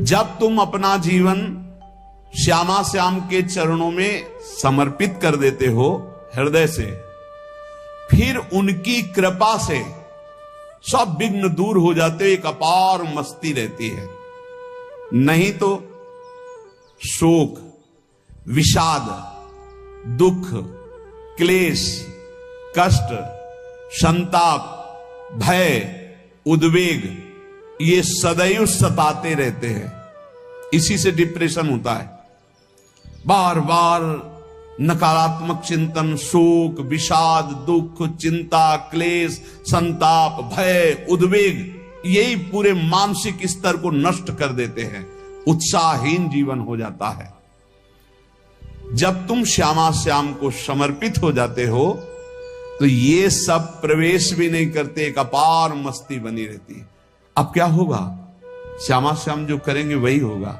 जब तुम अपना जीवन श्यामा श्याम के चरणों में समर्पित कर देते हो हृदय से, फिर उनकी कृपा से सब विघ्न दूर हो जाते, एक अपार मस्ती रहती है। नहीं तो शोक, विषाद, दुख, क्लेश, कष्ट, संताप, भय, उद्वेग ये सदैव सताते रहते हैं। इसी से डिप्रेशन होता है। बार बार नकारात्मक चिंतन, शोक, विषाद, दुख, चिंता, क्लेश, संताप, भय, उद्वेग यही पूरे मानसिक स्तर को नष्ट कर देते हैं। उत्साहहीन जीवन हो जाता है। जब तुम श्यामा श्याम को समर्पित हो जाते हो तो ये सब प्रवेश भी नहीं करते, एक अपार मस्ती बनी रहती है। अब क्या होगा? श्यामा श्याम जो करेंगे वही होगा।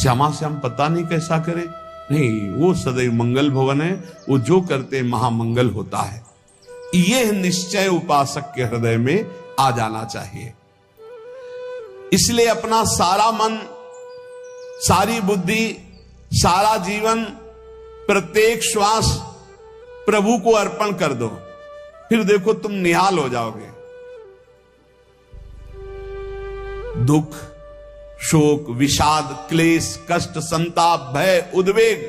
श्यामा श्याम पता नहीं कैसा करे, नहीं, वो सदैव मंगल भवन है, वो जो करते महामंगल होता है। यह निश्चय उपासक के हृदय में आ जाना चाहिए। इसलिए अपना सारा मन, सारी बुद्धि, सारा जीवन, प्रत्येक श्वास प्रभु को अर्पण कर दो, फिर देखो तुम निहाल हो जाओगे। दुख, शोक, विषाद, क्लेश, कष्ट, संताप, भय, उद्वेग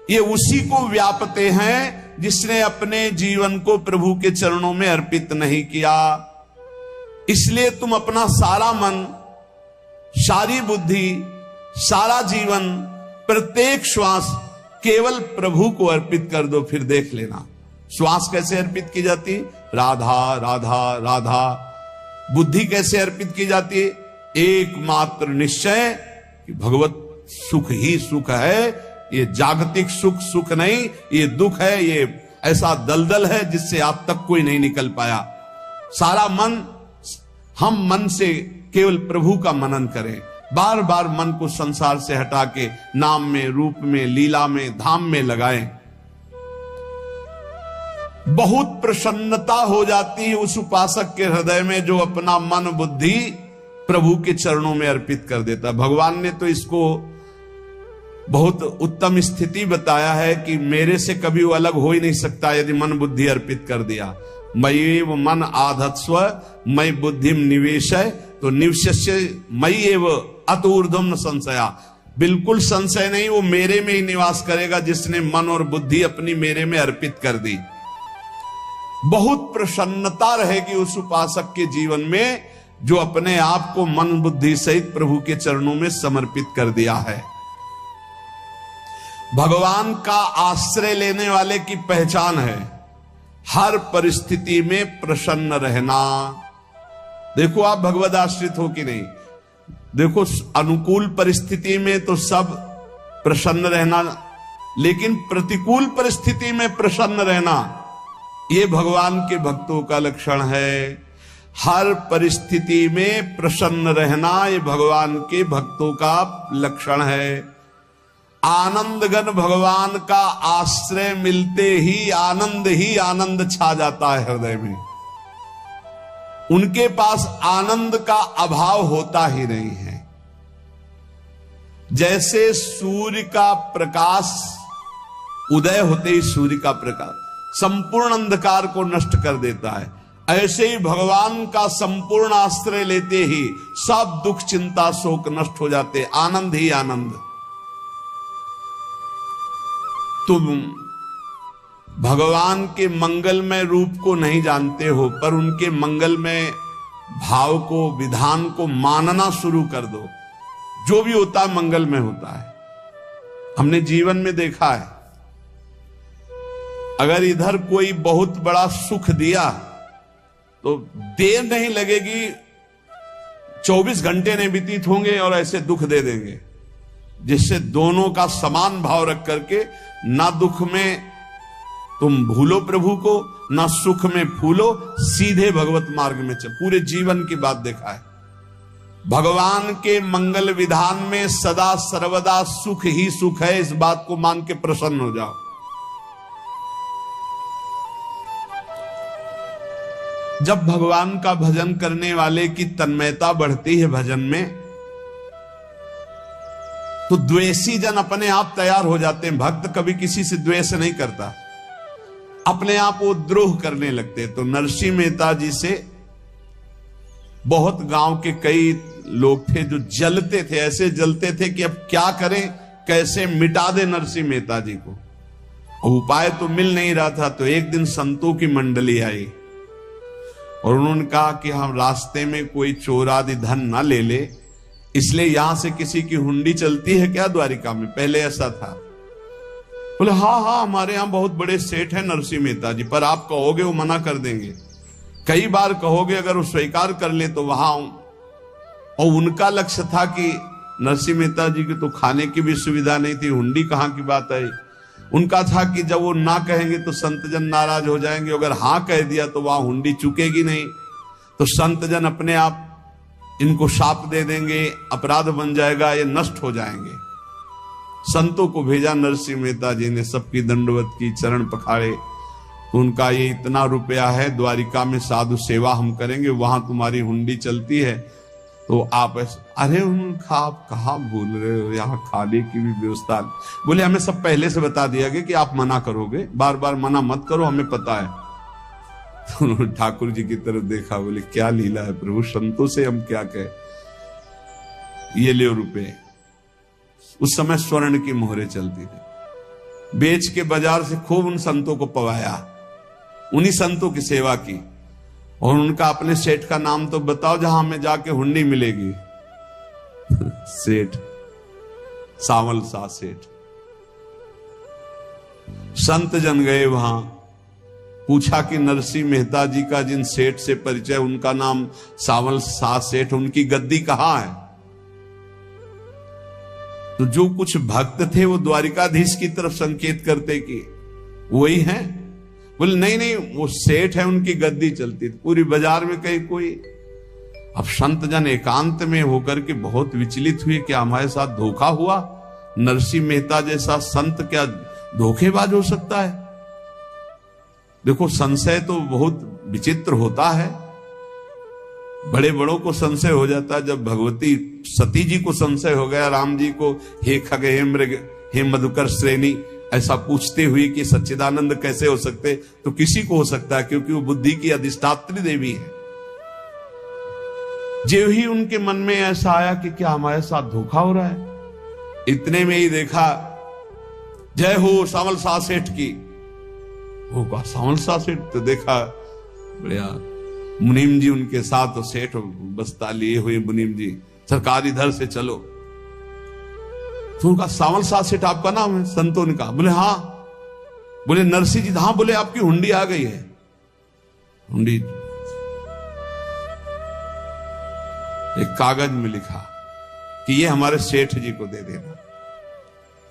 ये उसी को व्यापते हैं जिसने अपने जीवन को प्रभु के चरणों में अर्पित नहीं किया। इसलिए तुम अपना सारा मन, सारी बुद्धि, सारा जीवन, प्रत्येक श्वास केवल प्रभु को अर्पित कर दो, फिर देख लेना। श्वास कैसे अर्पित की जाती? राधा राधा राधा। बुद्धि कैसे अर्पित की जाती? एकमात्र निश्चय कि भगवत सुख ही सुख है, ये जागतिक सुख सुख नहीं, ये दुख है, ये ऐसा दलदल है जिससे आज तक कोई नहीं निकल पाया। सारा मन, हम मन से केवल प्रभु का मनन करें। बार बार मन को संसार से हटा के नाम में, रूप में, लीला में, धाम में लगाएं। बहुत प्रसन्नता हो जाती है उस उपासक के हृदय में जो अपना मन, बुद्धि प्रभु के चरणों में अर्पित कर देता। भगवान ने तो इसको बहुत उत्तम स्थिति बताया है कि मेरे से कभी वो अलग हो ही नहीं सकता यदि मन बुद्धि अर्पित कर दिया। मयि एव मन आधत्स्व मयि बुद्धिम निवेशय, तो निवश्य मयि एव अतूर्ध्वम न संशया। बिल्कुल संशय नहीं, वो मेरे में ही निवास करेगा जिसने मन और बुद्धि अपनी मेरे में अर्पित कर दी। बहुत प्रसन्नता रहेगी उस उपासक के जीवन में जो अपने आप को मन बुद्धि सहित प्रभु के चरणों में समर्पित कर दिया है। भगवान का आश्रय लेने वाले की पहचान है हर परिस्थिति में प्रसन्न रहना। देखो आप भगवद आश्रित हो कि नहीं, देखो अनुकूल परिस्थिति में तो सब प्रसन्न रहना, लेकिन प्रतिकूल परिस्थिति में प्रसन्न रहना ये भगवान के भक्तों का लक्षण है। हर परिस्थिति में प्रसन्न रहना ये भगवान के भक्तों का लक्षण है। आनंदगन भगवान का आश्रय मिलते ही आनंद छा जाता है हृदय में। उनके पास आनंद का अभाव होता ही नहीं है। जैसे सूर्य का प्रकाश उदय होते ही सूर्य का प्रकाश संपूर्ण अंधकार को नष्ट कर देता है, ऐसे ही भगवान का संपूर्ण आश्रय लेते ही सब दुख, चिंता, शोक नष्ट हो जाते, आनंद ही आनंद। तुम भगवान के मंगलमय रूप को नहीं जानते हो, पर उनके मंगलमय भाव को, विधान को मानना शुरू कर दो। जो भी होता है मंगलमय होता है। हमने जीवन में देखा है, अगर इधर कोई बहुत बड़ा सुख दिया तो देर नहीं लगेगी, 24 घंटे नहीं व्यतीत होंगे और ऐसे दुख दे देंगे, जिससे दोनों का समान भाव रख करके ना दुख में तुम भूलो प्रभु को, ना सुख में फूलो, सीधे भगवत मार्ग में चल। पूरे जीवन की बात देखा है। भगवान के मंगल विधान में सदा सर्वदा सुख ही सुख है, इस बात को मान के प्रसन्न हो जाओ। जब भगवान का भजन करने वाले की तन्मयता बढ़ती है भजन में, तो द्वेषी जन अपने आप तैयार हो जाते हैं। भक्त कभी किसी से द्वेष नहीं करता, अपने आप वो द्रोह करने लगते। तो नरसिंह मेहता जी से बहुत गांव के कई लोग थे जो जलते थे, ऐसे जलते थे कि अब क्या करें, कैसे मिटा दे नरसिंह मेहता जी को। उपाय तो मिल नहीं रहा था। तो एक दिन संतों की मंडली आई और उन्होंने कहा कि हम रास्ते में कोई चोर आदि धन ना ले ले, इसलिए यहां से किसी की हुंडी चलती है क्या द्वारिका में? पहले ऐसा था। बोले हाँ हाँ, हमारे यहां बहुत बड़े सेठ हैं नरसिंह मेहता जी, पर आप कहोगे वो मना कर देंगे। कई बार कहोगे, अगर वो स्वीकार कर ले तो वहां। और उनका लक्ष्य था कि नरसिंह मेहता जी की तो खाने की भी सुविधा नहीं थी, हुंडी कहां की बात आई। उनका था कि जब वो ना कहेंगे तो संतजन नाराज हो जाएंगे, अगर हाँ कह दिया तो वहां हुंडी चुकेगी नहीं, तो संतजन अपने आप इनको शाप दे देंगे, अपराध बन जाएगा, ये नष्ट हो जाएंगे। संतों को भेजा। नरसिंह मेहता जी ने सबकी दंडवत की, चरण पखाड़े। उनका ये इतना रुपया है, द्वारिका में साधु सेवा हम करेंगे, वहां तुम्हारी हुंडी चलती है तो आप अरे उनका आप कहा भूल रहे हो, यहाँ खाने की भी व्यवस्था। बोले हमें सब पहले से बता दिया गया कि आप मना करोगे, बार बार मना मत करो, हमें पता है। तो उन्होंने ठाकुर जी की तरफ देखा, बोले क्या लीला है प्रभु, संतों से हम क्या कहें। ये ले रुपए। उस समय स्वर्ण की मोहरें चलती थी। बेच के बाजार से खूब उन संतों को पवाया, उन्हीं संतों की सेवा की। और उनका अपने सेठ का नाम तो बताओ जहां हमें जाके हुंडी मिलेगी। सेठ सावल सा सेठ। संत जन गए वहां, पूछा कि नरसिंह मेहता जी का जिन सेठ से परिचय, उनका नाम सावल सा सेठ, उनकी गद्दी कहां है? तो जो कुछ भक्त थे वो द्वारिकाधीश की तरफ संकेत करते कि वही हैं। बोले नहीं नहीं, वो सेठ है, उनकी गद्दी चलती थी। पूरी बाजार में कहीं कोई। अब संत जन एकांत में होकर के बहुत विचलित हुए, क्या हमारे साथ धोखा हुआ? नरसिंह मेहता जैसा संत क्या धोखेबाज हो सकता है? देखो, संशय तो बहुत विचित्र होता है, बड़े बड़ों को संशय हो जाता है। जब भगवती सती जी को संशय हो गया, राम जी को, हे खग हे मृग हे मधुकर श्रेणी, ऐसा पूछते हुए कि सच्चिदानंद कैसे हो सकते, तो किसी को हो सकता है, क्योंकि वो बुद्धि की अधिष्ठात्री देवी है। जो ही उनके मन में ऐसा आया कि क्या हमारे साथ धोखा हो रहा है, इतने में ही देखा जय हो सावल सा सेठ की। वो कहा सावल सा सेठ? तो देखा बढ़िया मुनीम जी उनके साथ, तो सेठ बस्ता लिए हुए मुनीम जी, सरकार इधर से चलो। तो उनका सावल सा सेठ आपका नाम है? संतों ने कहा। बोले हाँ। बोले नरसिंह जी? हाँ। बोले आपकी हुंडी आ गई है। हुंडी एक कागज में लिखा कि ये हमारे सेठ जी को दे देना।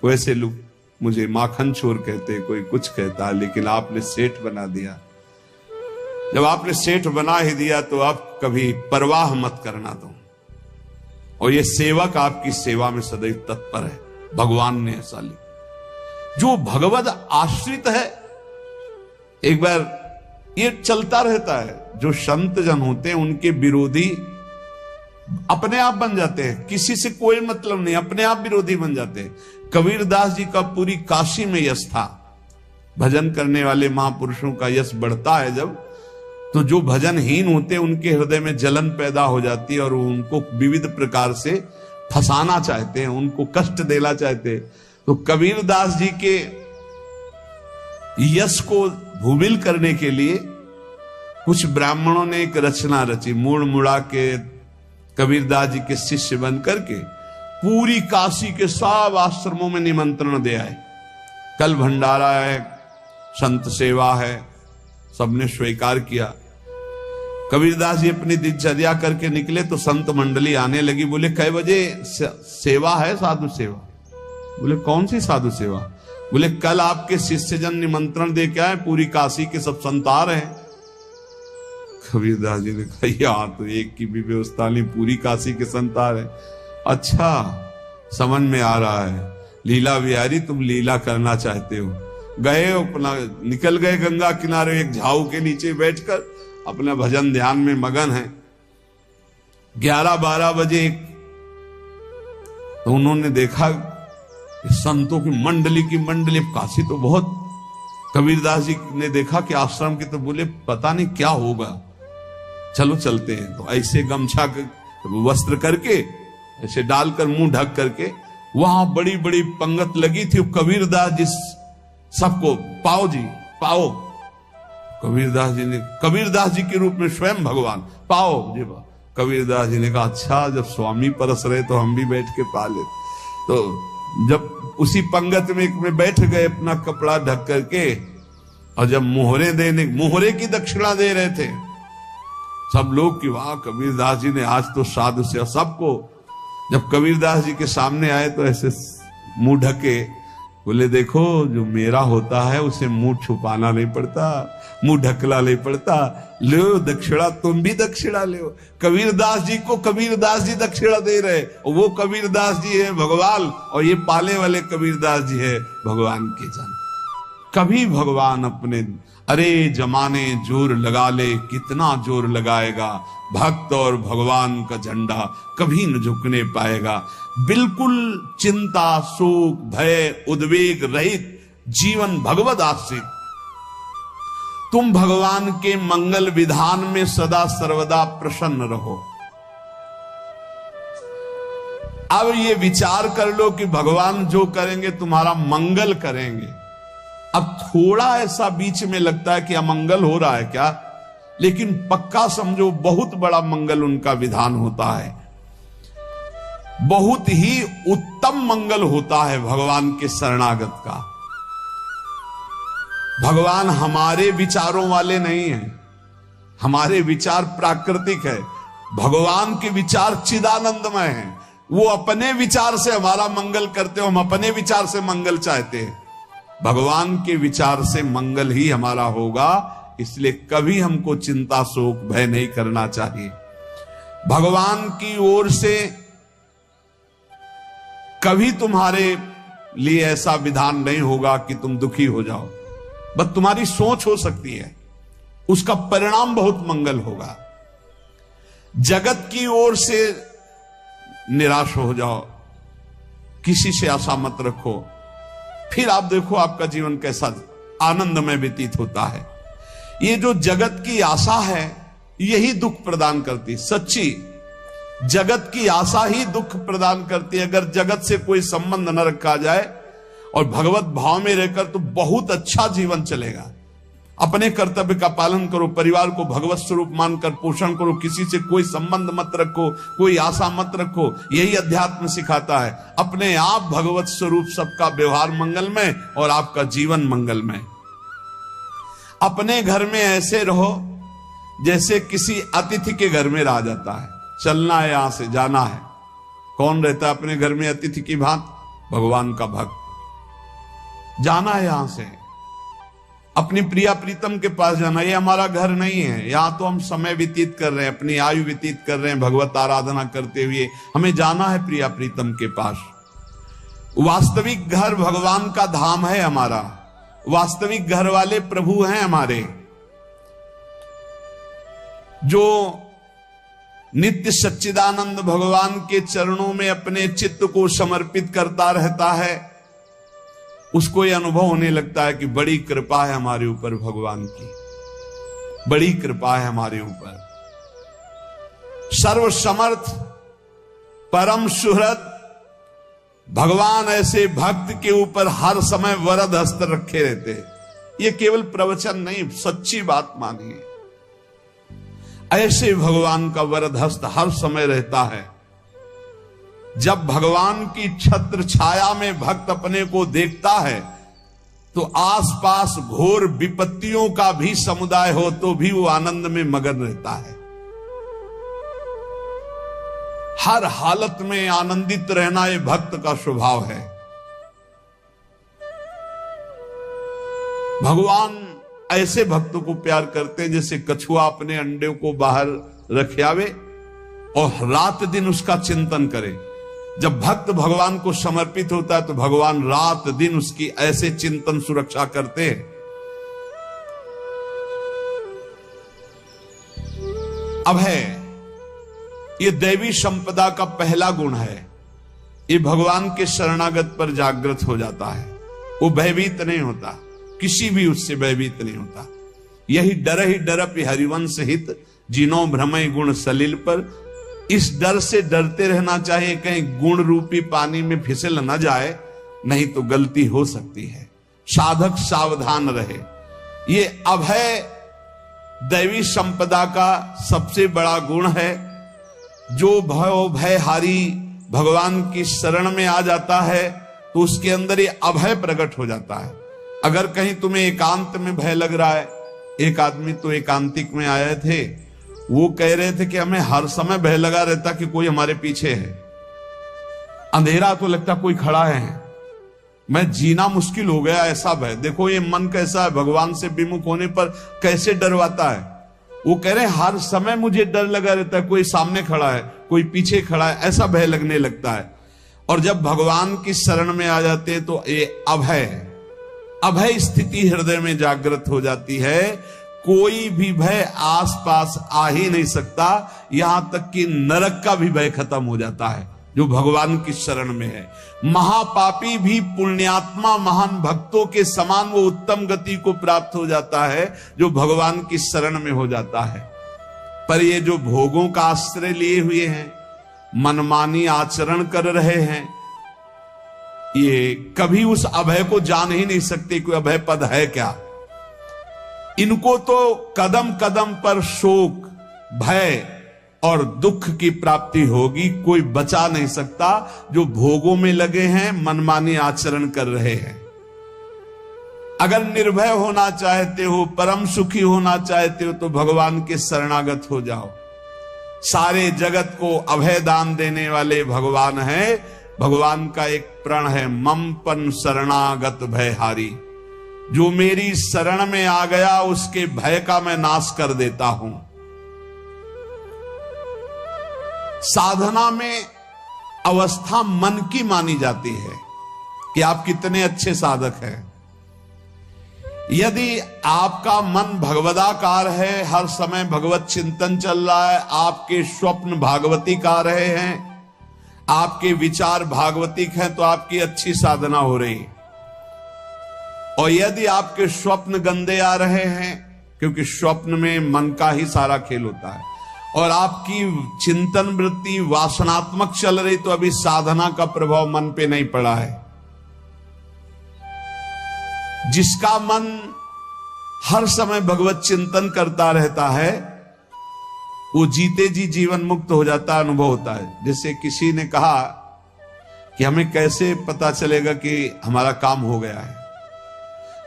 वैसे लोग मुझे माखन चोर कहते, कोई कुछ कहता है, लेकिन आपने सेठ बना दिया। जब आपने सेठ बना ही दिया तो आप कभी परवाह मत करना दो। और ये सेवक आपकी सेवा में सदैव तत्पर है। भगवान ने ऐसा लिखा। जो भगवद आश्रित है, एक बार ये चलता रहता है। जो संत जन होते हैं उनके विरोधी अपने आप बन जाते हैं, किसी से कोई मतलब नहीं, अपने आप विरोधी बन जाते हैं। कबीरदास जी का पूरी काशी में यश था। भजन करने वाले महापुरुषों का यश बढ़ता है जब, तो जो भजनहीन होते हैं उनके हृदय में जलन पैदा हो जाती है और उनको विविध प्रकार से फंसाना चाहते हैं, उनको कष्ट देना चाहते हैं। तो कबीरदास जी के यश को भूमिल करने के लिए कुछ ब्राह्मणों ने एक रचना रची। मुड़ मुड़ा के कबीरदास जी के शिष्य बन करके पूरी काशी के सब आश्रमों में निमंत्रण दे आए। कल भंडारा है, संत सेवा है, सबने स्वीकार किया। कबीरदास जी अपनी दिनचर्या करके निकले तो संत मंडली आने लगी। बोले कै बजे सेवा है? साधु सेवा। बोले कौन सी साधु सेवा? बोले कल आपके शिष्यजन निमंत्रण दे के आए, पूरी काशी के सब संत आ रहे हैं। कबीरदास जी ने कहा यहाँ तो एक की भी व्यवस्था नहीं, पूरी काशी के संत आ रहे। अच्छा, समझ में आ रहा है, लीला बिहारी तुम लीला करना चाहते हो। गए अपना निकल गए गंगा किनारे, एक झाऊ के नीचे बैठकर अपना भजन ध्यान में मगन है। 11-12 बजे तो उन्होंने देखा संतों की मंडली, काशी तो बहुत। कबीरदास जी ने देखा कि आश्रम के, तो बोले पता नहीं क्या होगा, चलो चलते हैं। तो ऐसे गमछा वस्त्र करके ऐसे डालकर मुंह ढक करके, वहां बड़ी बड़ी पंगत लगी थी। कबीरदास जी सबको पाओ जी पाओ। कबीरदास जी के रूप में स्वयं भगवान पाओ जी। कबीरदास जी ने कहा अच्छा, जब स्वामी परस रहे तो हम भी बैठ के पा ले। तो जब उसी पंगत में बैठ गए अपना कपड़ा ढक करके, और जब मोहरे की दक्षिणा दे रहे थे सब लोग, कि वाह कबीरदास जी ने आज तो साधु से सबको। जब कबीरदास जी के सामने आए तो ऐसे मुंह ढके, बोले देखो जो मेरा होता है उसे मुंह छुपाना नहीं पड़ता, मुंह ढकला नहीं पड़ता। लो दक्षिणा, तुम भी दक्षिणा लो। कबीरदास जी को कबीरदास जी दक्षिणा दे रहे, वो कबीरदास जी है भगवान, और ये पाले वाले कबीरदास जी है भगवान के जन। कभी भगवान अपने, अरे जमाने जोर लगा ले, कितना जोर लगाएगा, भक्त और भगवान का झंडा कभी न झुकने पाएगा। बिल्कुल चिंता, शोक, भय, उद्वेग रहित जीवन भगवद आश्रित। तुम भगवान के मंगल विधान में सदा सर्वदा प्रसन्न रहो। अब ये विचार कर लो कि भगवान जो करेंगे तुम्हारा मंगल करेंगे। अब थोड़ा ऐसा बीच में लगता है कि अमंगल हो रहा है क्या, लेकिन पक्का समझो बहुत बड़ा मंगल उनका विधान होता है। बहुत ही उत्तम मंगल होता है भगवान के शरणागत का। भगवान हमारे विचारों वाले नहीं हैं, हमारे विचार प्राकृतिक है, भगवान के विचार चिदानंदमय हैं। वो अपने विचार से हमारा मंगल करते हो, हम अपने विचार से मंगल चाहते हैं। भगवान के विचार से मंगल ही हमारा होगा, इसलिए कभी हमको चिंता, शोक, भय नहीं करना चाहिए। भगवान की ओर से कभी तुम्हारे लिए ऐसा विधान नहीं होगा कि तुम दुखी हो जाओ, बस तुम्हारी सोच हो सकती है, उसका परिणाम बहुत मंगल होगा। जगत की ओर से निराश हो जाओ, किसी से आशा मत रखो, फिर आप देखो आपका जीवन कैसा आनंदमय व्यतीत होता है। ये जो जगत की आशा है यही दुख प्रदान करती, सच्ची जगत की आशा ही दुख प्रदान करती है। अगर जगत से कोई संबंध न रखा जाए और भगवत भाव में रहकर तो बहुत अच्छा जीवन चलेगा। अपने कर्तव्य का पालन करो, परिवार को भगवत स्वरूप मानकर पोषण करो, किसी से कोई संबंध मत रखो, कोई आशा मत रखो, यही अध्यात्म सिखाता है। अपने आप भगवत स्वरूप, सबका व्यवहार मंगलमय और आपका जीवन मंगलमय। अपने घर में ऐसे रहो जैसे किसी अतिथि के घर में रह जाता है। चलना है, यहां से जाना है। कौन रहता है अपने घर में अतिथि की भांति? भगवान का भक्त। जाना है यहां से, अपनी प्रिया प्रीतम के पास जाना। ये हमारा घर नहीं है, यहां तो हम समय व्यतीत कर रहे हैं, अपनी आयु व्यतीत कर रहे हैं भगवत आराधना करते हुए। हमें जाना है प्रिया प्रीतम के पास। वास्तविक घर भगवान का धाम है हमारा, वास्तविक घर वाले प्रभु हैं हमारे। जो नित्य सच्चिदानंद भगवान के चरणों में अपने चित्त को समर्पित करता रहता है, उसको यह अनुभव होने लगता है कि बड़ी कृपा है हमारे ऊपर भगवान की, बड़ी कृपा है हमारे ऊपर। सर्वसमर्थ परम सुहृद भगवान ऐसे भक्त के ऊपर हर समय वरद हस्त रखे रहते हैं। ये केवल प्रवचन नहीं, सच्ची बात मानिए। ऐसे भगवान का वरद हस्त हर समय रहता है। जब भगवान की छत्र छाया में भक्त अपने को देखता है तो आसपास घोर विपत्तियों का भी समुदाय हो तो भी वो आनंद में मगन रहता है। हर हालत में आनंदित रहना ये भक्त का स्वभाव है। भगवान ऐसे भक्तों को प्यार करते हैं जैसे कछुआ अपने अंडे को बाहर रख आवे और रात दिन उसका चिंतन करे। जब भक्त भगवान को समर्पित होता है तो भगवान रात दिन उसकी ऐसे चिंतन सुरक्षा करते हैं। अब है ये दैवी संपदा का पहला गुण है। ये भगवान के शरणागत पर जागृत हो जाता है, वो भयभीत नहीं होता, किसी भी उससे भयभीत नहीं होता। यही डर ही डरप हरिवंश हित, जिनो भ्रमय गुण सलिल पर। इस डर से डरते रहना चाहिए कहीं गुण रूपी पानी में फिसल न जाए, नहीं तो गलती हो सकती है। साधक सावधान रहे। ये अभय दैवी संपदा का सबसे बड़ा गुण है। जो भयहारी भगवान की शरण में आ जाता है तो उसके अंदर ये अभय प्रकट हो जाता है। अगर कहीं तुम्हें एकांत में भय लग रहा है, एक आदमी तो एकांतिक में आए थे, वो कह रहे थे कि हमें हर समय भय लगा रहता कि कोई हमारे पीछे है, अंधेरा तो लगता कोई खड़ा है, मैं जीना मुश्किल हो गया, ऐसा भय। देखो ये मन कैसा है, भगवान से विमुख होने पर कैसे डरवाता है। वो कह रहे हर समय मुझे डर लगा रहता है, कोई सामने खड़ा है, कोई पीछे खड़ा है, ऐसा भय लगने लगता है। और जब भगवान की शरण में आ जाते हैं तो ये अभय स्थिति हृदय में जागृत हो जाती है। कोई भी भय आसपास आ ही नहीं सकता, यहां तक कि नरक का भी भय खत्म हो जाता है जो भगवान की शरण में है। महापापी भी पुण्यात्मा महान भक्तों के समान वो उत्तम गति को प्राप्त हो जाता है जो भगवान की शरण में हो जाता है। पर ये जो भोगों का आश्रय लिए हुए हैं, मनमानी आचरण कर रहे हैं, ये कभी उस अभय को जान ही नहीं सकते कोई अभय पद है क्या। इनको तो कदम कदम पर शोक, भय और दुख की प्राप्ति होगी, कोई बचा नहीं सकता। जो भोगों में लगे हैं, मनमानी आचरण कर रहे हैं। अगर निर्भय होना चाहते हो, परम सुखी होना चाहते हो, तो भगवान के शरणागत हो जाओ। सारे जगत को अभय दान देने वाले भगवान हैं। भगवान का एक प्रण है, मम पन शरणागत भयहारी। जो मेरी शरण में आ गया उसके भय का मैं नाश कर देता हूं। साधना में अवस्था मन की मानी जाती है कि आप कितने अच्छे साधक हैं। यदि आपका मन भगवदाकार है, हर समय भगवत चिंतन चल रहा है, आपके स्वप्न भागवतिक आ रहे हैं, आपके विचार भागवतिक हैं, तो आपकी अच्छी साधना हो रही। और यदि आपके स्वप्न गंदे आ रहे हैं, क्योंकि स्वप्न में मन का ही सारा खेल होता है, और आपकी चिंतन वृत्ति वासनात्मक चल रही, तो अभी साधना का प्रभाव मन पे नहीं पड़ा है। जिसका मन हर समय भगवत चिंतन करता रहता है, वो जीते जी जीवन मुक्त हो जाता, अनुभव होता है। जैसे किसी ने कहा कि हमें कैसे पता चलेगा कि हमारा काम हो गया है,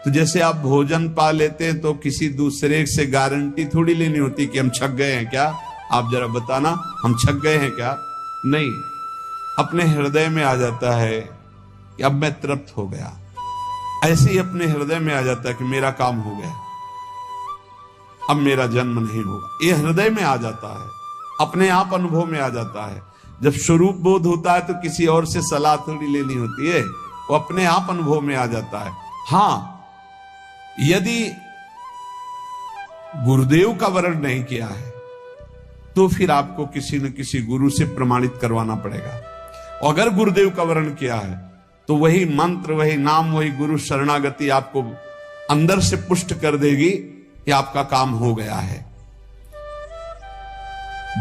तो जैसे आप भोजन पा लेते हैं तो किसी दूसरे से गारंटी थोड़ी लेनी होती कि हम छक गए हैं क्या, आप जरा बताना हम छक गए हैं क्या। नहीं, अपने हृदय में आ जाता है कि अब मैं तृप्त हो गया। ऐसे ही अपने हृदय में आ जाता है कि मेरा काम हो गया, अब मेरा जन्म नहीं होगा। ये हृदय में आ जाता है, अपने आप अनुभव में आ जाता है। जब स्वरूप बोध होता है तो किसी और से सलाह थोड़ी लेनी होती है, वो अपने आप अनुभव में आ जाता है। हाँ, यदि गुरुदेव का वर्ण नहीं किया है तो फिर आपको किसी न किसी गुरु से प्रमाणित करवाना पड़ेगा। और अगर गुरुदेव का वर्ण किया है तो वही मंत्र, वही नाम, वही गुरु शरणागति आपको अंदर से पुष्ट कर देगी कि आपका काम हो गया है।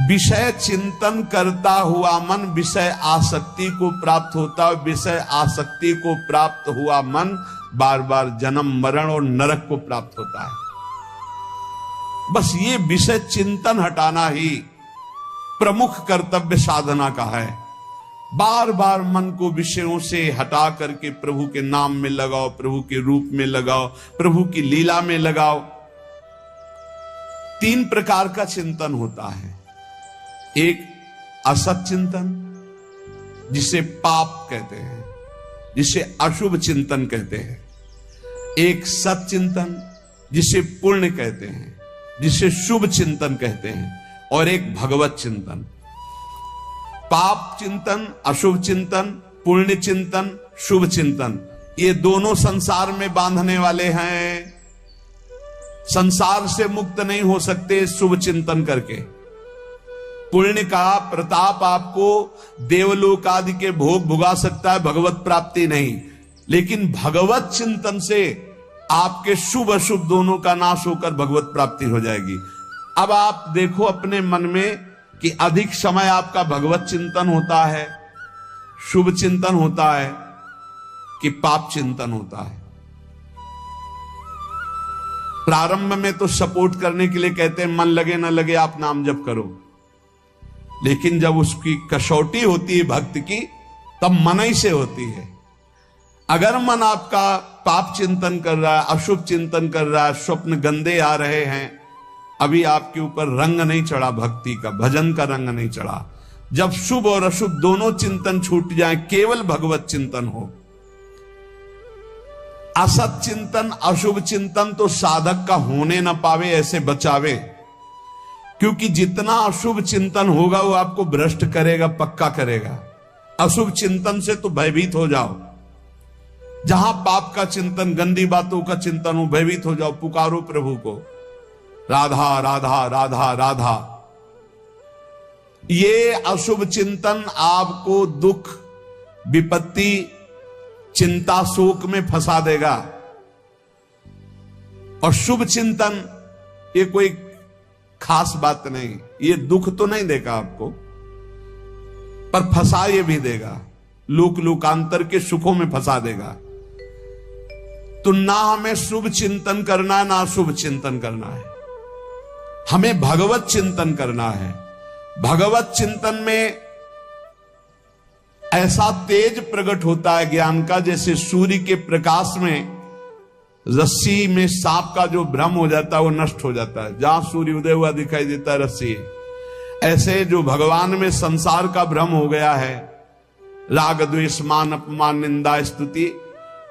विषय चिंतन करता हुआ मन विषय आसक्ति को प्राप्त होता है। विषय आसक्ति को प्राप्त हुआ मन बार बार जन्म, मरण और नरक को प्राप्त होता है। बस ये विषय चिंतन हटाना ही प्रमुख कर्तव्य साधना का है। बार बार मन को विषयों से हटा करके प्रभु के नाम में लगाओ, प्रभु के रूप में लगाओ, प्रभु की लीला में लगाओ। 3 प्रकार का चिंतन होता है। एक असत चिंतन, जिसे पाप कहते हैं, जिसे अशुभ चिंतन कहते हैं। एक सत चिंतन, जिसे पुण्य कहते हैं, जिसे शुभ चिंतन कहते हैं। और एक भगवत चिंतन। पाप चिंतन, अशुभ चिंतन, पुण्य चिंतन, शुभ चिंतन, ये दोनों संसार में बांधने वाले हैं। संसार से मुक्त नहीं हो सकते शुभ चिंतन करके। पुण्य का प्रताप आपको देवलोक आदि के भोग भुगा सकता है, भगवत प्राप्ति नहीं। लेकिन भगवत चिंतन से आपके शुभ अशुभ दोनों का नाश होकर भगवत प्राप्ति हो जाएगी। अब आप देखो अपने मन में कि अधिक समय आपका भगवत चिंतन होता है, शुभ चिंतन होता है कि पाप चिंतन होता है। प्रारंभ में तो सपोर्ट करने के लिए कहते हैं मन लगे ना लगे आप नाम जप करो, लेकिन जब उसकी कसौटी होती है भक्त की, तब मन ही से होती है। अगर मन आपका पाप चिंतन कर रहा है, अशुभ चिंतन कर रहा है, स्वप्न गंदे आ रहे हैं, अभी आपके ऊपर रंग नहीं चढ़ा भक्ति का, भजन का रंग नहीं चढ़ा। जब शुभ और अशुभ दोनों चिंतन छूट जाए, केवल भगवत चिंतन हो, असत चिंतन अशुभ चिंतन तो साधक का होने न पावे, ऐसे बचावे। क्योंकि जितना अशुभ चिंतन होगा वो आपको भ्रष्ट करेगा, पक्का करेगा। अशुभ चिंतन से तो भयभीत हो जाओ। जहां पाप का चिंतन, गंदी बातों का चिंतन हो, भयभीत हो जाओ, पुकारो प्रभु को, राधा राधा राधा राधा। ये अशुभ चिंतन आपको दुख, विपत्ति, चिंता, शोक में फंसा देगा। और शुभ चिंतन ये कोई खास बात नहीं, ये दुख तो नहीं देगा आपको, पर फंसा ये भी देगा, लोक लोकांतर के सुखों में फंसा देगा। तो ना हमें शुभ चिंतन करना है, ना अशुभ चिंतन करना है, हमें भगवत चिंतन करना है। भगवत चिंतन में ऐसा तेज प्रकट होता है ज्ञान का, जैसे सूर्य के प्रकाश में रस्सी में सांप का जो भ्रम हो जाता है वो नष्ट हो जाता है। जहां सूर्य उदय हुआ दिखाई देता है रस्सी, ऐसे जो भगवान में संसार का भ्रम हो गया है, राग द्वेष मान अपमान निंदा स्तुति,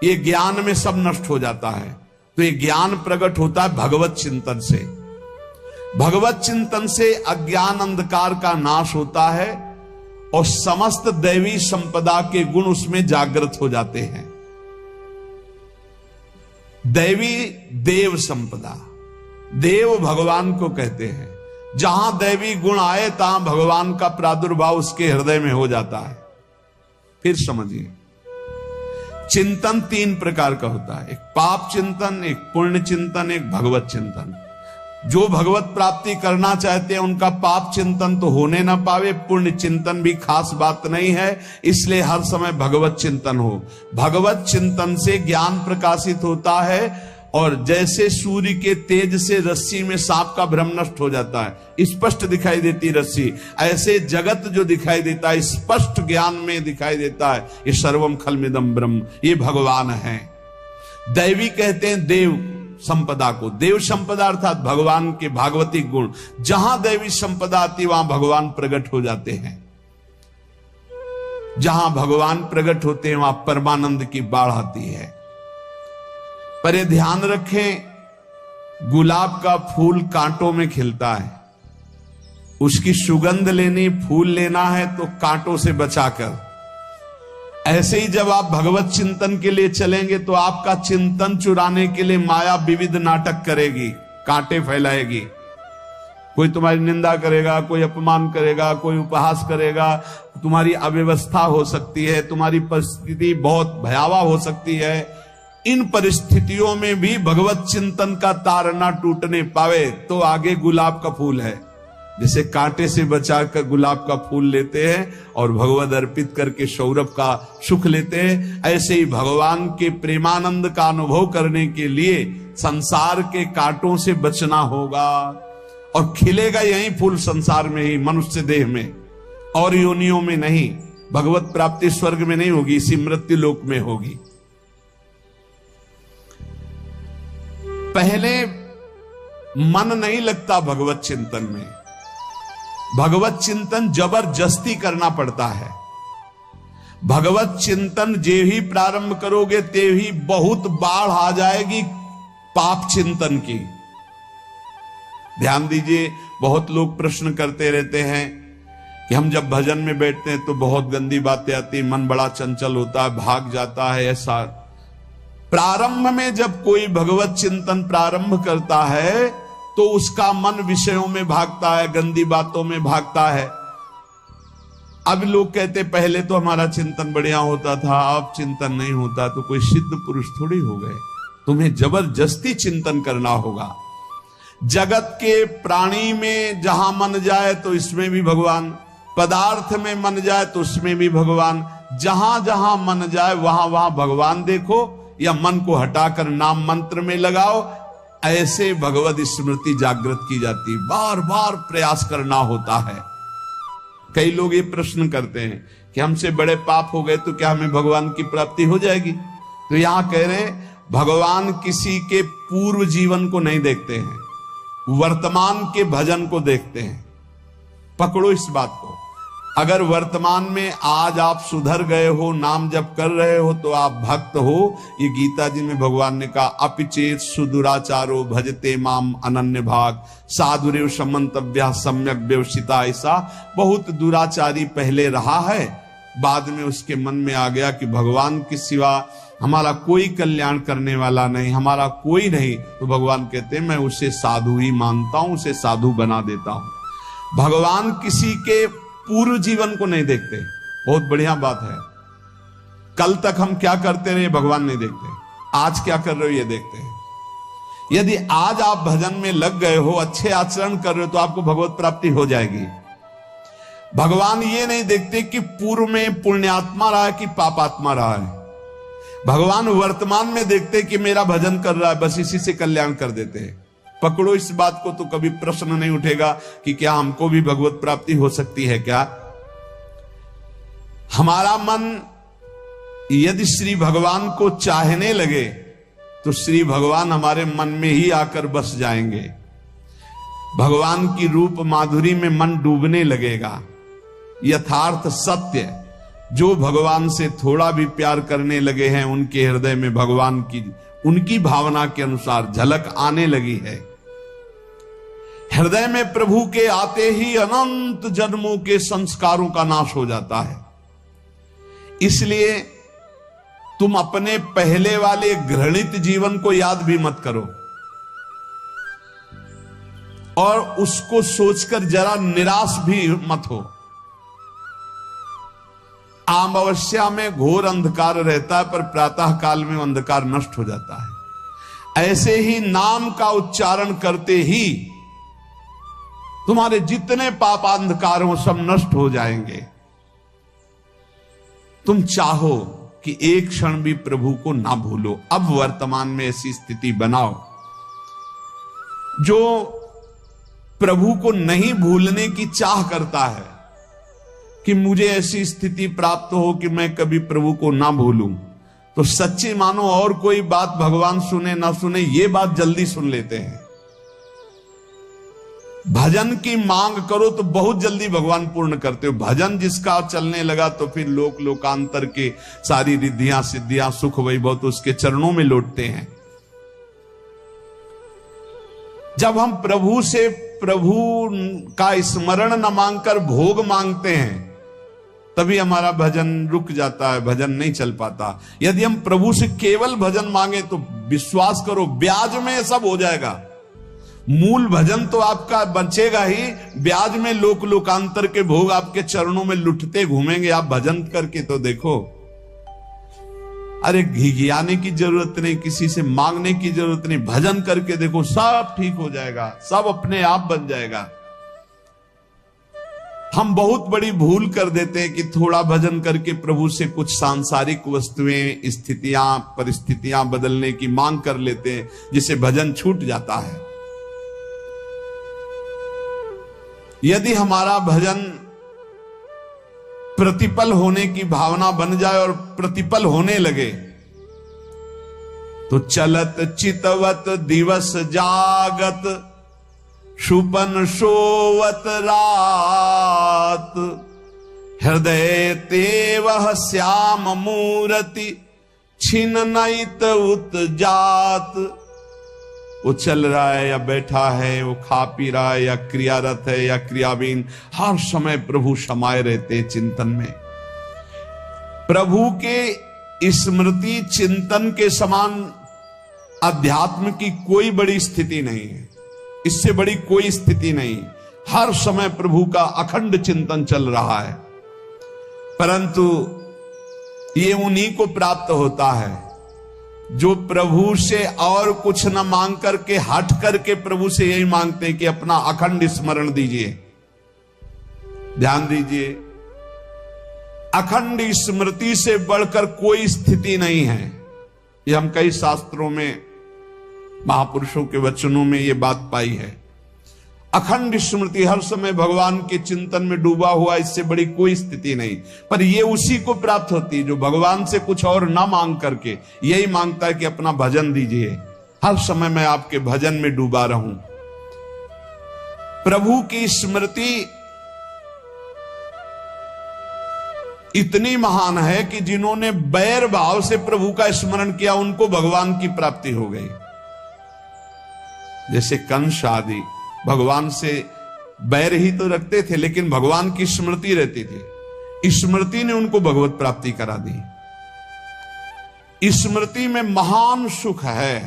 ये ज्ञान में सब नष्ट हो जाता है। तो ये ज्ञान प्रकट होता है भगवत चिंतन से। भगवत चिंतन से अज्ञान अंधकार का नाश होता है और समस्त दैवी संपदा के गुण उसमें जागृत हो जाते हैं। दैवी देव संपदा, देव भगवान को कहते हैं। जहां दैवी गुण आए तहां भगवान का प्रादुर्भाव उसके हृदय में हो जाता है। फिर समझिए, चिंतन तीन प्रकार का होता है, एक पाप चिंतन, एक पुण्य चिंतन, एक भगवत चिंतन। जो भगवत प्राप्ति करना चाहते हैं उनका पाप चिंतन तो होने ना पावे, पुण्य चिंतन भी खास बात नहीं है, इसलिए हर समय भगवत चिंतन हो। भगवत चिंतन से ज्ञान प्रकाशित होता है और जैसे सूर्य के तेज से रस्सी में सांप का भ्रम नष्ट हो जाता है, स्पष्ट दिखाई देती रस्सी, ऐसे जगत जो दिखाई देता है स्पष्ट ज्ञान में दिखाई देता है। ये सर्वम खलमिदम ब्रह्म, ये भगवान है। दैवी कहते हैं देव संपदा को, देव संपदा अर्थात भगवान के भागवतिक गुण। जहां दैवी संपदा आती वहां भगवान प्रकट हो जाते हैं। जहां भगवान प्रकट होते हैं वहां परमानंद की बाढ़ आती है। पर ये ध्यान रखें, गुलाब का फूल कांटों में खिलता है, उसकी सुगंध लेनी, फूल लेना है तो कांटों से बचाकर। ऐसे ही जब आप भगवत चिंतन के लिए चलेंगे तो आपका चिंतन चुराने के लिए माया विविध नाटक करेगी, कांटे फैलाएगी। कोई तुम्हारी निंदा करेगा, कोई अपमान करेगा, कोई उपहास करेगा, तुम्हारी अव्यवस्था हो सकती है, तुम्हारी परिस्थिति बहुत भयावह हो सकती है। इन परिस्थितियों में भी भगवत चिंतन का तार ना टूटने पावे तो आगे गुलाब का फूल है, जिसे कांटे से बचाकर गुलाब का फूल लेते हैं और भगवद अर्पित करके सौरभ का सुख लेते हैं। ऐसे ही भगवान के प्रेमानंद का अनुभव करने के लिए संसार के कांटों से बचना होगा। और खिलेगा यही फूल संसार में ही, मनुष्य देह में, और योनियों में नहीं। भगवत प्राप्ति स्वर्ग में नहीं होगी, इसी मृत्यु लोक में होगी। पहले मन नहीं लगता भगवत चिंतन में, भगवत चिंतन जबरदस्ती करना पड़ता है। भगवत चिंतन जे ही प्रारंभ करोगे ते ही बहुत बाढ़ आ जाएगी पाप चिंतन की। ध्यान दीजिए, बहुत लोग प्रश्न करते रहते हैं कि हम जब भजन में बैठते हैं तो बहुत गंदी बातें आती, मन बड़ा चंचल होता है, भाग जाता है। ऐसा प्रारंभ में जब कोई भगवत चिंतन प्रारंभ करता है तो उसका मन विषयों में भागता है, गंदी बातों में भागता है। अब लोग कहते पहले तो हमारा चिंतन बढ़िया होता था, अब चिंतन नहीं होता, तो कोई सिद्ध पुरुष थोड़ी हो गए। तुम्हें जबरदस्ती चिंतन करना होगा। जगत के प्राणी में जहां मन जाए तो इसमें भी भगवान, पदार्थ में मन जाए तो उसमें भी भगवान, जहां जहां मन जाए वहां वहां भगवान देखो, या मन को हटाकर नाम मंत्र में लगाओ। ऐसे भगवत स्मृति जागृत की जाती, बार बार प्रयास करना होता है। कई लोग ये प्रश्न करते हैं कि हमसे बड़े पाप हो गए तो क्या हमें भगवान की प्राप्ति हो जाएगी? तो यहां कह रहे हैं भगवान किसी के पूर्व जीवन को नहीं देखते हैं, वर्तमान के भजन को देखते हैं। पकड़ो इस बात को। अगर वर्तमान में आज आप सुधर गए हो, नाम जप कर रहे हो, तो आप भक्त हो। ये गीता जी में भगवान ने कहा, अपिचेत सुदुराचारो भजते माम अनन्य भाग साधुरेव समंतव्या सम्यक व्यवसिता। ऐसा बहुत दुराचारी पहले रहा है, बाद में उसके मन में आ गया कि भगवान के सिवा हमारा कोई कल्याण करने वाला नहीं, हमारा कोई नहीं, तो भगवान कहते हैं मैं उसे साधु ही मानता हूं, उसे साधु बना देता हूं। भगवान किसी के पूर्व जीवन को नहीं देखते। बहुत बढ़िया बात है। कल तक हम क्या करते रहे भगवान नहीं देखते, आज क्या कर रहे हो ये देखते हैं। यदि आज आप भजन में लग गए हो, अच्छे आचरण कर रहे हो, तो आपको भगवत प्राप्ति हो जाएगी। भगवान ये नहीं देखते कि पूर्व में पुण्यात्मा रहा है कि पापात्मा रहा है। भगवान वर्तमान में देखते कि मेरा भजन कर रहा है, बस इसी से कल्याण कर देते हैं। पकड़ो इस बात को, तो कभी प्रश्न नहीं उठेगा कि क्या हमको भी भगवत प्राप्ति हो सकती है क्या। हमारा मन यदि श्री भगवान को चाहने लगे तो श्री भगवान हमारे मन में ही आकर बस जाएंगे। भगवान की रूप माधुरी में मन डूबने लगेगा। यथार्थ सत्य, जो भगवान से थोड़ा भी प्यार करने लगे हैं, उनके हृदय में भगवान की उनकी भावना के अनुसार झलक आने लगी है। हृदय में प्रभु के आते ही अनंत जन्मों के संस्कारों का नाश हो जाता है। इसलिए तुम अपने पहले वाले घृणित जीवन को याद भी मत करो, और उसको सोचकर जरा निराश भी मत हो। अमावस्या में घोर अंधकार रहता है, पर प्रातः काल में अंधकार नष्ट हो जाता है। ऐसे ही नाम का उच्चारण करते ही तुम्हारे जितने पाप अंधकार हो सब नष्ट हो जाएंगे। तुम चाहो कि एक क्षण भी प्रभु को ना भूलो। अब वर्तमान में ऐसी स्थिति बनाओ। जो प्रभु को नहीं भूलने की चाह करता है कि मुझे ऐसी स्थिति प्राप्त हो कि मैं कभी प्रभु को ना भूलूं, तो सच्ची मानो और कोई बात भगवान सुने ना सुने, ये बात जल्दी सुन लेते हैं। भजन की मांग करो तो बहुत जल्दी भगवान पूर्ण करते हो। भजन जिसका चलने लगा तो फिर लोकांतर के सारी रिद्धियां सिद्धियां सुख वैभव तो उसके चरणों में लौटते हैं। जब हम प्रभु से प्रभु का स्मरण न मांगकर भोग मांगते हैं, तभी हमारा भजन रुक जाता है, भजन नहीं चल पाता। यदि हम प्रभु से केवल भजन मांगे तो विश्वास करो ब्याज में सब हो जाएगा। मूल भजन तो आपका बचेगा ही, ब्याज में लोकांतर के भोग आपके चरणों में लुटते घूमेंगे। आप भजन करके तो देखो। अरे घिघियाने की जरूरत नहीं, किसी से मांगने की जरूरत नहीं, भजन करके देखो, सब ठीक हो जाएगा, सब अपने आप बन जाएगा। हम बहुत बड़ी भूल कर देते हैं कि थोड़ा भजन करके प्रभु से कुछ सांसारिक वस्तुएं, स्थितियां, परिस्थितियां बदलने की मांग कर लेते हैं, जिससे भजन छूट जाता है। यदि हमारा भजन प्रतिपल होने की भावना बन जाए और प्रतिपल होने लगे, तो चलत चितवत दिवस जागत, शुपन सोवत रात, हृदय तेवह श्याम मूर्ति, छिन नैत उत जात। वो चल रहा है या बैठा है, वो खा पी रहा है या क्रियारत है या क्रियावीन, हर समय प्रभु समाये रहते चिंतन में। प्रभु के स्मृति चिंतन के समान अध्यात्म की कोई बड़ी स्थिति नहीं है। इससे बड़ी कोई स्थिति नहीं। हर समय प्रभु का अखंड चिंतन चल रहा है, परंतु ये उन्हीं को प्राप्त होता है जो प्रभु से और कुछ न मांग करके हट करके प्रभु से यही मांगते हैं कि अपना अखंड स्मरण दीजिए। ध्यान दीजिए, अखंड स्मृति से बढ़कर कोई स्थिति नहीं है। ये हम कई शास्त्रों में, महापुरुषों के वचनों में ये बात पाई है। अखंड स्मृति, हर समय भगवान के चिंतन में डूबा हुआ, इससे बड़ी कोई स्थिति नहीं। पर ये उसी को प्राप्त होती है जो भगवान से कुछ और ना मांग करके यही मांगता है कि अपना भजन दीजिए, हर समय मैं आपके भजन में डूबा रहूं। प्रभु की स्मृति इतनी महान है कि जिन्होंने बैर भाव से प्रभु का स्मरण किया उनको भगवान की प्राप्ति हो गई। जैसे कंस आदि भगवान से बैर ही तो रखते थे, लेकिन भगवान की स्मृति रहती थी। स्मृति ने उनको भगवत प्राप्ति करा दी। स्मृति में महान सुख है,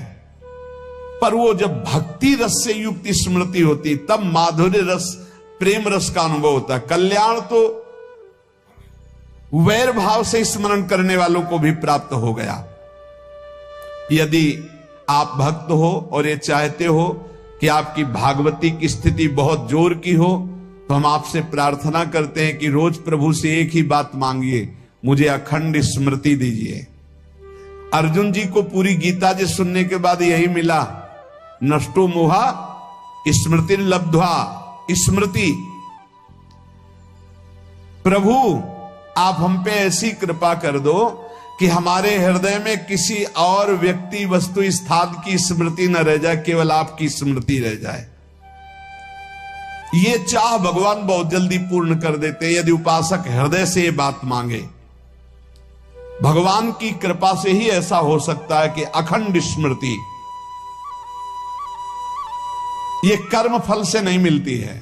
पर वो जब भक्ति रस से युक्त स्मृति होती तब माधुर्य रस, प्रेम रस का अनुभव होता है। कल्याण तो वैर भाव से स्मरण करने वालों को भी प्राप्त हो गया। यदि आप भक्त हो और ये चाहते हो कि आपकी भागवती की स्थिति बहुत जोर की हो, तो हम आपसे प्रार्थना करते हैं कि रोज प्रभु से एक ही बात मांगिए, मुझे अखंड स्मृति दीजिए। अर्जुन जी को पूरी गीता जी सुनने के बाद यही मिला, नष्टो मोहा स्मृति लब्ध्वा। स्मृति, प्रभु आप हम पे ऐसी कृपा कर दो कि हमारे हृदय में किसी और व्यक्ति, वस्तु, स्थान की स्मृति न रह जाए, केवल आपकी स्मृति रह जाए। ये चाह भगवान बहुत जल्दी पूर्ण कर देते हैं यदि उपासक हृदय से ये बात मांगे। भगवान की कृपा से ही ऐसा हो सकता है कि अखंड स्मृति ये कर्म फल से नहीं मिलती है।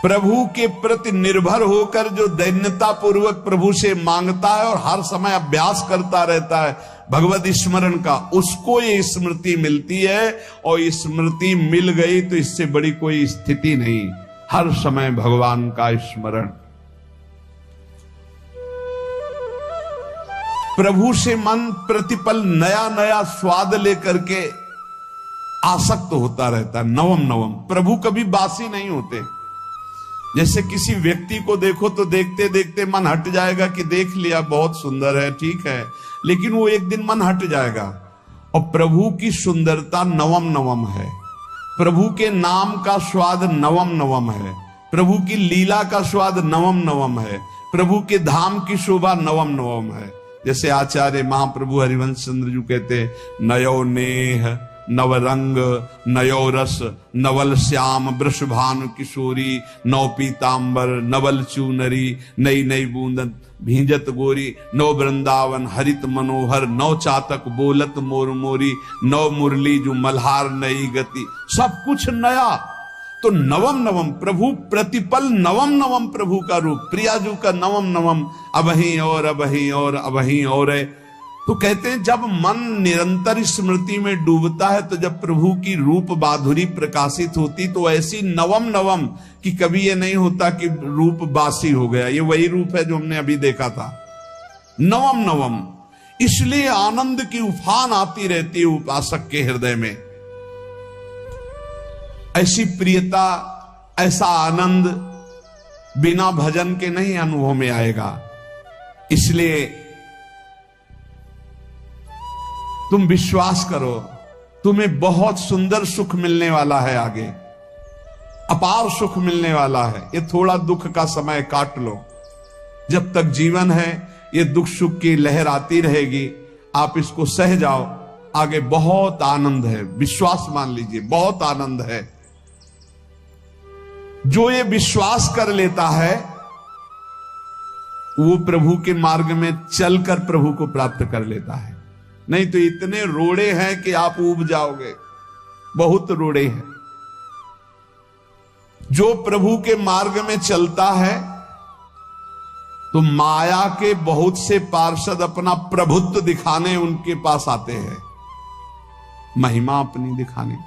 प्रभु के प्रति निर्भर होकर जो दैन्यता पूर्वक प्रभु से मांगता है और हर समय अभ्यास करता रहता है भगवत स्मरण का, उसको ये स्मृति मिलती है। और स्मृति मिल गई तो इससे बड़ी कोई स्थिति नहीं, हर समय भगवान का स्मरण। प्रभु से मन प्रतिपल नया नया स्वाद लेकर के आसक्त होता रहता है, नवम नवम। प्रभु कभी बासी नहीं होते। जैसे किसी व्यक्ति को देखो तो देखते देखते मन हट जाएगा कि देख लिया, बहुत सुंदर है, ठीक है, लेकिन वो एक दिन मन हट जाएगा। और प्रभु की सुंदरता नवम नवम है, प्रभु के नाम का स्वाद नवम नवम है, प्रभु की लीला का स्वाद नवम नवम है, प्रभु के धाम की शोभा नवम नवम है। जैसे आचार्य महाप्रभु हरिवंश चंद्र जी कहते, नयो नेह नवरंग नयो रस नवल श्याम वृषभानु किशोरी, नौ पीतांबर नवल चूनरी, नई नई बूंदन भींजत गोरी, नौ वृंदावन हरित मनोहर, नौ चातक बोलत मोर मोरी, नौ मुरली जो मल्हार नई गति, सब कुछ नया। तो नवम नवम प्रभु, प्रतिपल नवम नवम प्रभु का रूप, प्रियाजू का नवम नवम, अबहीं और अबहीं और अबहीं और है। तो कहते हैं जब मन निरंतर स्मृति में डूबता है तो जब प्रभु की रूप माधुरी प्रकाशित होती तो ऐसी नवम नवम कि कभी ये नहीं होता कि रूप बासी हो गया। ये वही रूप है जो हमने अभी देखा था, नवम नवम। इसलिए आनंद की उफान आती रहती है उपासक के हृदय में। ऐसी प्रियता, ऐसा आनंद बिना भजन के नहीं अनुभव में आएगा। इसलिए तुम विश्वास करो, तुम्हें बहुत सुंदर सुख मिलने वाला है, आगे अपार सुख मिलने वाला है। ये थोड़ा दुख का समय काट लो, जब तक जीवन है ये दुख सुख की लहर आती रहेगी, आप इसको सह जाओ, आगे बहुत आनंद है। विश्वास मान लीजिए, बहुत आनंद है। जो ये विश्वास कर लेता है वो प्रभु के मार्ग में चलकर प्रभु को प्राप्त कर लेता है। नहीं तो इतने रोड़े हैं कि आप ऊब जाओगे, बहुत रोड़े हैं। जो प्रभु के मार्ग में चलता है तो माया के बहुत से पार्षद अपना प्रभुत्व दिखाने उनके पास आते हैं। महिमा अपनी दिखाने।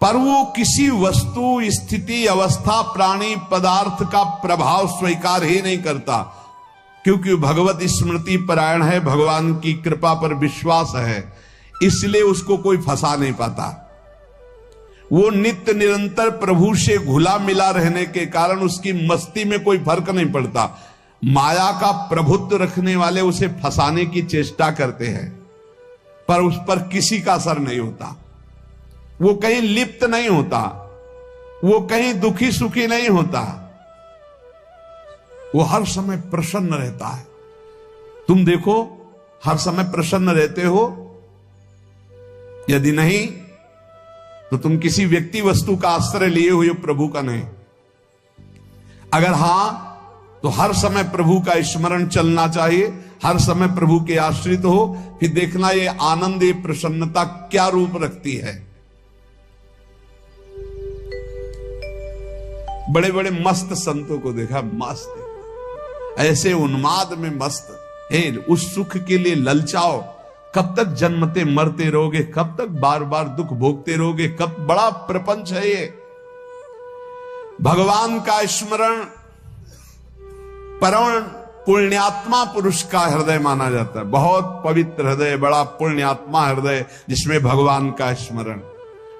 पर वो किसी वस्तु, स्थिति, अवस्था, प्राणी, पदार्थ का प्रभाव स्वीकार ही नहीं करता, क्योंकि भगवत स्मृति परायण है, भगवान की कृपा पर विश्वास है, इसलिए उसको कोई फंसा नहीं पाता। वो नित्य निरंतर प्रभु से घुला मिला रहने के कारण उसकी मस्ती में कोई फर्क नहीं पड़ता। माया का प्रभुत्व रखने वाले उसे फंसाने की चेष्टा करते हैं, पर उस पर किसी का असर नहीं होता। वो कहीं लिप्त नहीं होता, वो कहीं दुखी सुखी नहीं होता, वो हर समय प्रसन्न रहता है। तुम देखो, हर समय प्रसन्न रहते हो? यदि नहीं तो तुम किसी व्यक्ति वस्तु का आश्रय लिए हुए हो, प्रभु का नहीं। अगर हां, तो हर समय प्रभु का स्मरण चलना चाहिए, हर समय प्रभु के आश्रित हो, फिर देखना ये आनंद, ये प्रसन्नता क्या रूप रखती है। बड़े बड़े मस्त संतों को देखा, मस्त, ऐसे उन्माद में मस्त है। उस सुख के लिए ललचाओ, कब तक जन्मते मरते रहोगे, कब तक बार बार दुख भोगते रहोगे, कब? बड़ा प्रपंच है ये। भगवान का स्मरण परम पुण्यात्मा पुरुष का हृदय माना जाता है। बहुत पवित्र हृदय, बड़ा पुण्यात्मा हृदय, जिसमें भगवान का स्मरण।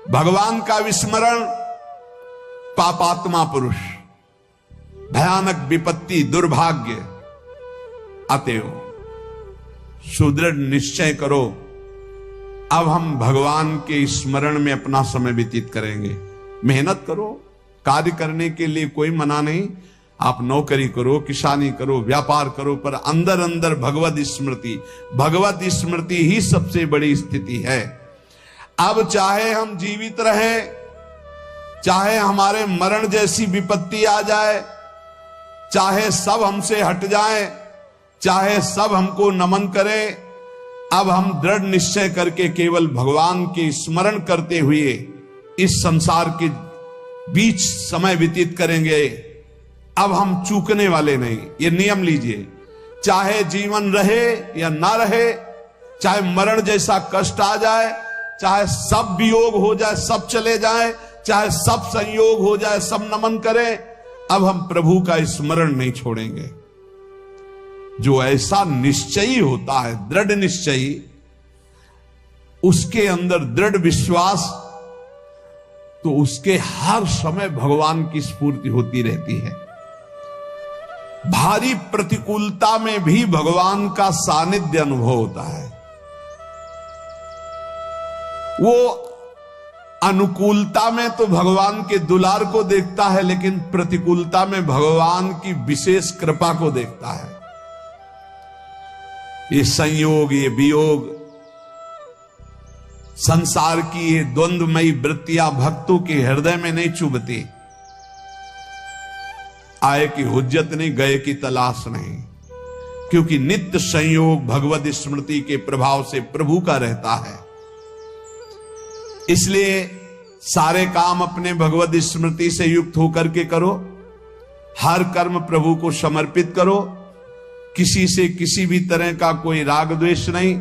भगवान का विस्मरण पापात्मा पुरुष, भयानक विपत्ति, दुर्भाग्य आते हो। सुदृढ़ निश्चय करो, अब हम भगवान के स्मरण में अपना समय व्यतीत करेंगे। मेहनत करो, कार्य करने के लिए कोई मना नहीं। आप नौकरी करो, किसानी करो, व्यापार करो, पर अंदर अंदर भगवत स्मृति, भगवत स्मृति ही सबसे बड़ी स्थिति है। अब चाहे हम जीवित रहे, चाहे हमारे मरण जैसी विपत्ति आ जाए, चाहे सब हमसे हट जाए, चाहे सब हमको नमन करें, अब हम दृढ़ निश्चय करके केवल भगवान के स्मरण करते हुए इस संसार के बीच समय व्यतीत करेंगे। अब हम चूकने वाले नहीं, ये नियम लीजिए। चाहे जीवन रहे या ना रहे, चाहे मरण जैसा कष्ट आ जाए, चाहे सब वियोग हो जाए, सब चले जाए, चाहे सब संयोग हो जाए, सब नमन करें, अब हम प्रभु का स्मरण नहीं छोड़ेंगे। जो ऐसा निश्चयी होता है, दृढ़ निश्चयी, उसके अंदर दृढ़ विश्वास, तो उसके हर समय भगवान की स्फूर्ति होती रहती है। भारी प्रतिकूलता में भी भगवान का सानिध्य अनुभव होता है। वो अनुकूलता में तो भगवान के दुलार को देखता है, लेकिन प्रतिकूलता में भगवान की विशेष कृपा को देखता है। ये संयोग, ये वियोग, संसार की ये द्वंद्वमयी वृत्तियां भक्तों के हृदय में नहीं चुभती। आए की हुज्जत नहीं, गए की तलाश नहीं, क्योंकि नित्य संयोग भगवत स्मृति के प्रभाव से प्रभु का रहता है। इसलिए सारे काम अपने भगवत स्मृति से युक्त होकर के करो, हर कर्म प्रभु को समर्पित करो, किसी से किसी भी तरह का कोई राग द्वेष नहीं।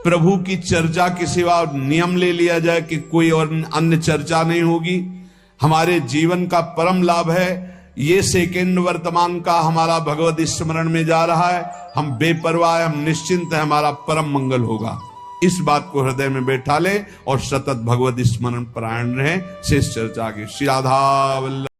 प्रभु की चर्चा के सिवा नियम ले लिया जाए कि कोई और अन्य चर्चा नहीं होगी। हमारे जीवन का परम लाभ है ये सेकेंड वर्तमान का हमारा भगवत स्मरण में जा रहा है, हम बेपरवाह हैं, हम निश्चिंत हैं, हमारा परम मंगल होगा। इस बात को हृदय में बैठा ले और सतत भगवत स्मरण परायण रहे। शेष चर्चा आगे। श्री राधा वल्लभ।